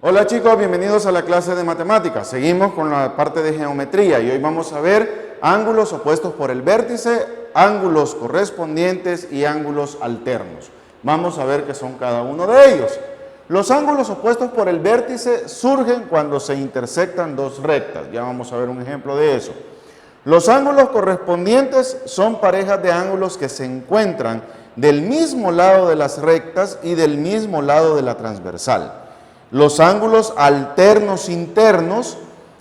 Hola chicos, bienvenidos a la clase de matemáticas. Seguimos con la parte de geometría y hoy vamos a ver ángulos opuestos por el vértice, ángulos correspondientes y ángulos alternos. Vamos a ver qué son cada uno de ellos. Los ángulos opuestos por el vértice surgen cuando se intersectan dos rectas. Ya vamos a ver un ejemplo de eso. Los ángulos correspondientes son parejas de ángulos que se encuentran del mismo lado de las rectas y del mismo lado de la transversal. Los ángulos alternos internos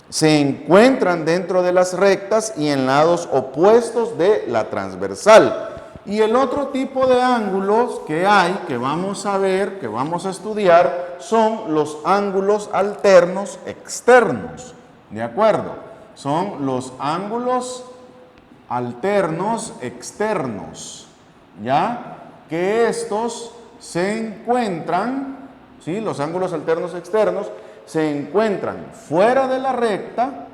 se encuentran dentro de las rectas y en lados opuestos de la transversal. Y el otro tipo de ángulos que hay, que vamos a ver, que vamos a estudiar, son los ángulos alternos externos. ¿De acuerdo? Son los ángulos alternos externos. ¿Ya? Que estos se encuentran... ¿Sí? Los ángulos alternos externos se encuentran fuera de la recta,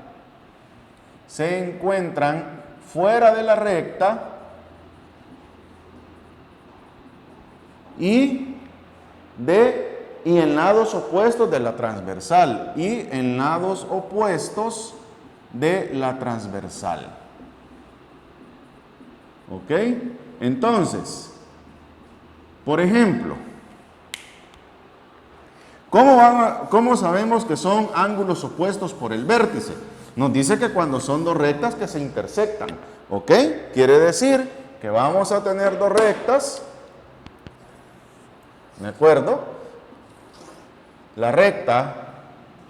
y en lados opuestos de la transversal, ¿Ok? Entonces, por ejemplo, ¿cómo sabemos que son ángulos opuestos por el vértice? Nos dice que cuando son dos rectas que se intersectan, ¿ok? Quiere decir que vamos a tener dos rectas, ¿de acuerdo? La recta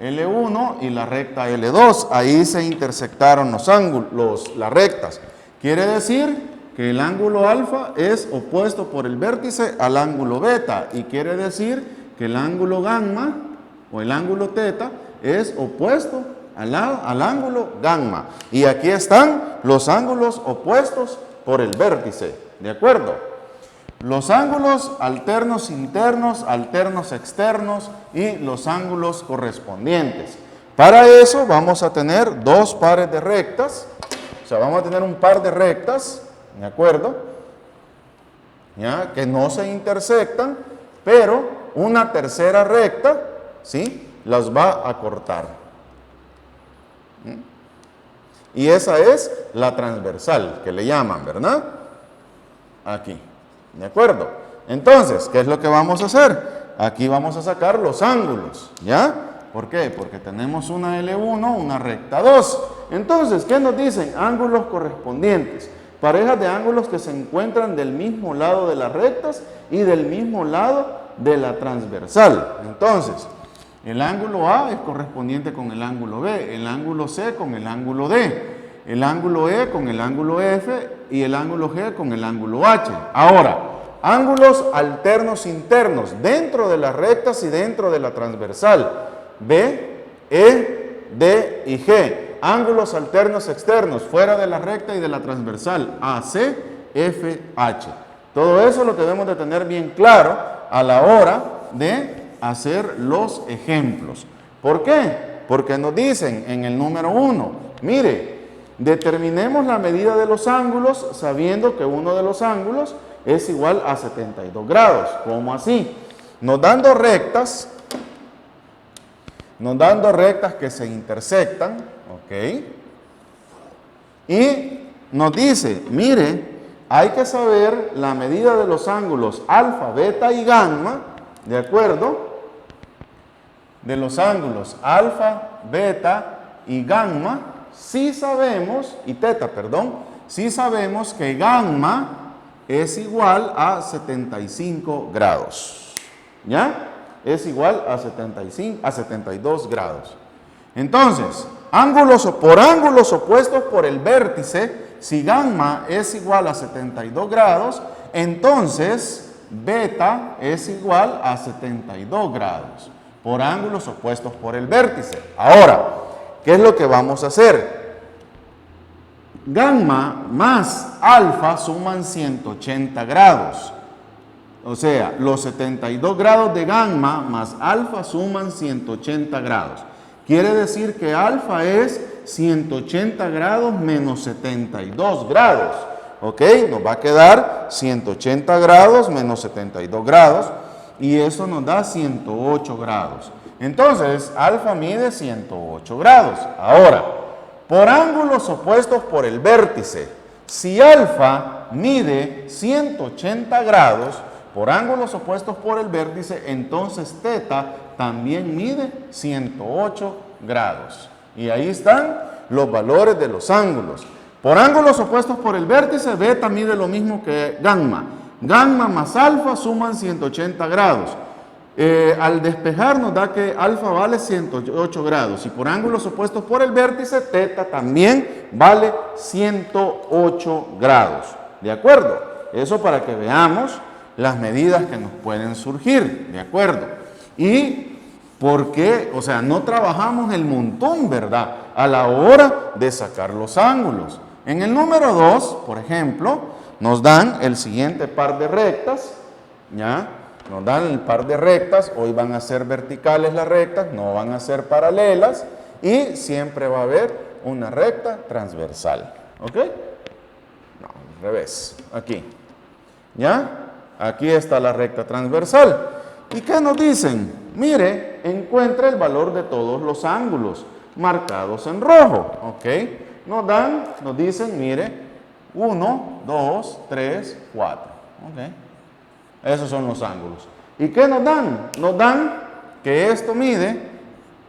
L1 y la recta L2, ahí se intersectaron las rectas. Quiere decir que el ángulo alfa es opuesto por el vértice al ángulo beta, y quiere decir que el ángulo gamma o el ángulo teta es opuesto al ángulo gamma. Y aquí están los ángulos opuestos por el vértice, ¿de acuerdo? Los ángulos alternos internos, alternos externos y los ángulos correspondientes. Para eso vamos a tener dos pares de rectas, o sea, vamos a tener un par de rectas, ¿de acuerdo? ¿Ya? Que no se intersectan, pero una tercera recta, ¿sí?, las va a cortar. Y esa es la transversal, que le llaman, ¿verdad? Aquí, ¿de acuerdo? Entonces, ¿qué es lo que vamos a hacer? Aquí vamos a sacar los ángulos, ¿ya? ¿Por qué? Porque tenemos una L1, una recta 2. Entonces, ¿qué nos dicen? Ángulos correspondientes. Parejas de ángulos que se encuentran del mismo lado de las rectas y del mismo lado de la transversal. Entonces, el ángulo A es correspondiente con el ángulo B, el ángulo C con el ángulo D, el ángulo E con el ángulo F y el ángulo G con el ángulo H. Ahora, ángulos alternos internos dentro de las rectas y dentro de la transversal. B, E, D y G. Ángulos alternos externos fuera de la recta y de la transversal. AC, F, H. Todo eso lo debemos de tener bien claro a la hora de hacer los ejemplos. ¿Por qué? Porque nos dicen en el número 1, mire, determinemos la medida de los ángulos sabiendo que uno de los ángulos es igual a 72 grados. ¿Cómo así? Nos dan dos rectas que se intersectan, ¿ok? Y nos dice, mire, hay que saber la medida de los ángulos alfa, beta y gamma, ¿de acuerdo? De los ángulos alfa, beta y gamma, si sabemos, y teta, perdón, si sabemos que gamma es igual a 75 grados, ¿ya? Es igual a 72 grados. Entonces, por ángulos opuestos por el vértice, si gamma es igual a 72 grados, entonces beta es igual a 72 grados, por ángulos opuestos por el vértice. Ahora, ¿qué es lo que vamos a hacer? Gamma más alfa suman 180 grados. O sea, los 72 grados de gamma más alfa suman 180 grados. Quiere decir que alfa es 180 grados menos 72 grados. ¿Ok? Nos va a quedar 180 grados menos 72 grados y eso nos da 108 grados. Entonces, alfa mide 108 grados. Ahora, por ángulos opuestos por el vértice, si alfa mide 180 grados, por ángulos opuestos por el vértice, entonces teta también mide 108 grados. Y ahí están los valores de los ángulos. Por ángulos opuestos por el vértice, beta mide lo mismo que gamma. Gamma más alfa suman 180 grados. Al despejar nos da que alfa vale 108 grados. Y por ángulos opuestos por el vértice, teta también vale 108 grados. ¿De acuerdo? Eso para que veamos las medidas que nos pueden surgir. ¿De acuerdo? Y ¿por qué? O sea, no trabajamos el montón, ¿verdad? A la hora de sacar los ángulos. En el número 2, por ejemplo, nos dan el siguiente par de rectas, ¿ya? Nos dan el par de rectas, hoy van a ser verticales las rectas, no van a ser paralelas, y siempre va a haber una recta transversal, ¿ok? No, al revés, aquí, ¿ya? Aquí está la recta transversal. ¿Y qué nos dicen? Mire, encuentra el valor de todos los ángulos marcados en rojo, ¿ok? Nos dicen, mire, 1, 2, 3, 4, ¿ok? Esos son los ángulos. ¿Y qué nos dan? Nos dan que esto mide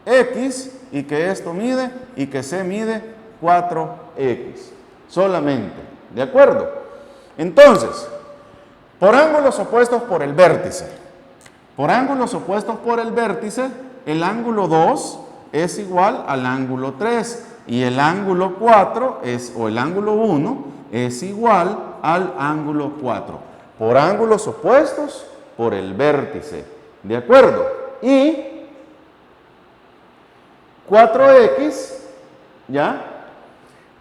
X y que esto mide y que C mide 4X, solamente, ¿de acuerdo? Entonces, por ángulos opuestos por el vértice, por ángulos opuestos por el vértice, el ángulo 2 es igual al ángulo 3 y el ángulo 4 o el ángulo 1 es igual al ángulo 4. Por ángulos opuestos por el vértice. ¿De acuerdo? Y 4X, ¿ya?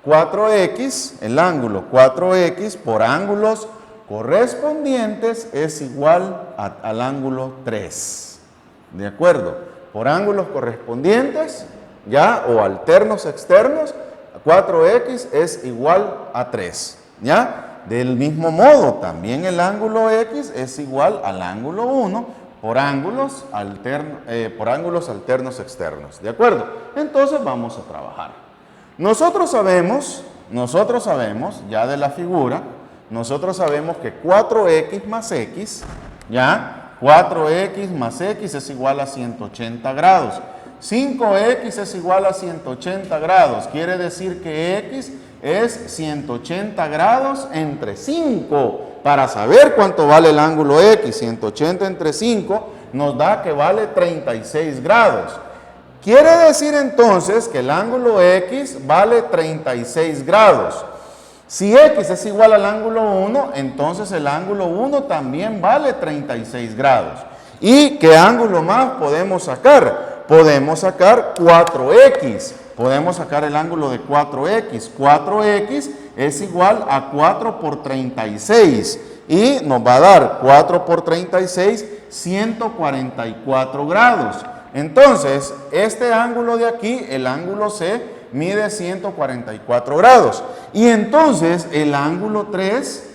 4X, el ángulo 4X por ángulos correspondientes es igual al ángulo 3. ¿De acuerdo? Por ángulos correspondientes, ¿ya? O alternos externos, 4X es igual a 3. ¿Ya? Del mismo modo, también el ángulo X es igual al ángulo 1 por ángulos alternos externos. ¿De acuerdo? Entonces vamos a trabajar. Nosotros sabemos, ya de la figura, nosotros sabemos que 4X más X, ¿ya? 4X más X es igual a 180 grados. 5X es igual a 180 grados. Quiere decir que X es 180 grados entre 5. Para saber cuánto vale el ángulo X, 180 entre 5 nos da que vale 36 grados. Quiere decir entonces que el ángulo X vale 36 grados. Si X es igual al ángulo 1, entonces el ángulo 1 también vale 36 grados. ¿Y qué ángulo más podemos sacar? Podemos sacar 4X. Podemos sacar el ángulo de 4X. 4X es igual a 4 por 36. Y nos va a dar 4 por 36, 144 grados. Entonces, este ángulo de aquí, el ángulo C, mide 144 grados. Y entonces, el ángulo 3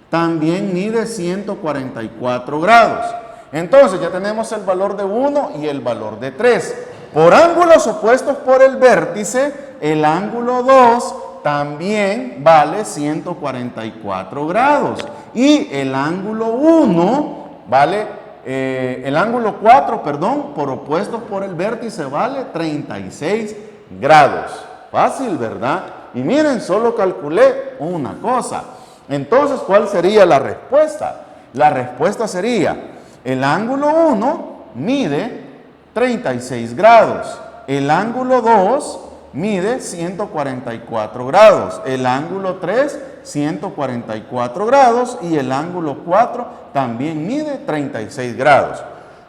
también mide 144 grados. Entonces, ya tenemos el valor de 1 y el valor de 3. Por ángulos opuestos por el vértice, el ángulo 2 también vale 144 grados. Y el ángulo 1 vale... el ángulo 4, perdón, por opuestos por el vértice vale 36 grados. Fácil, ¿verdad? Y miren, solo calculé una cosa. Entonces, ¿cuál sería la respuesta? La respuesta sería, el ángulo 1 mide 36 grados. El ángulo 2 mide 144 grados. El ángulo 3, 144 grados. Y el ángulo 4 también mide 36 grados.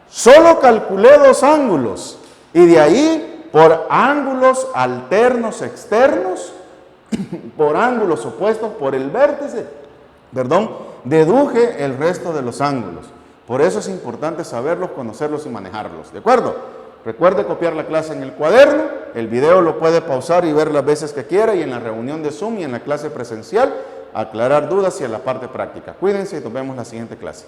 Solo calculé dos ángulos. Y de ahí, por ángulos alternos externos, por ángulos opuestos por el vértice, deduje el resto de los ángulos. Por eso es importante saberlos, conocerlos y manejarlos. ¿De acuerdo? Recuerde copiar la clase en el cuaderno, el video lo puede pausar y ver las veces que quiera, y en la reunión de Zoom y en la clase presencial aclarar dudas y en la parte práctica. Cuídense y nos vemos en la siguiente clase.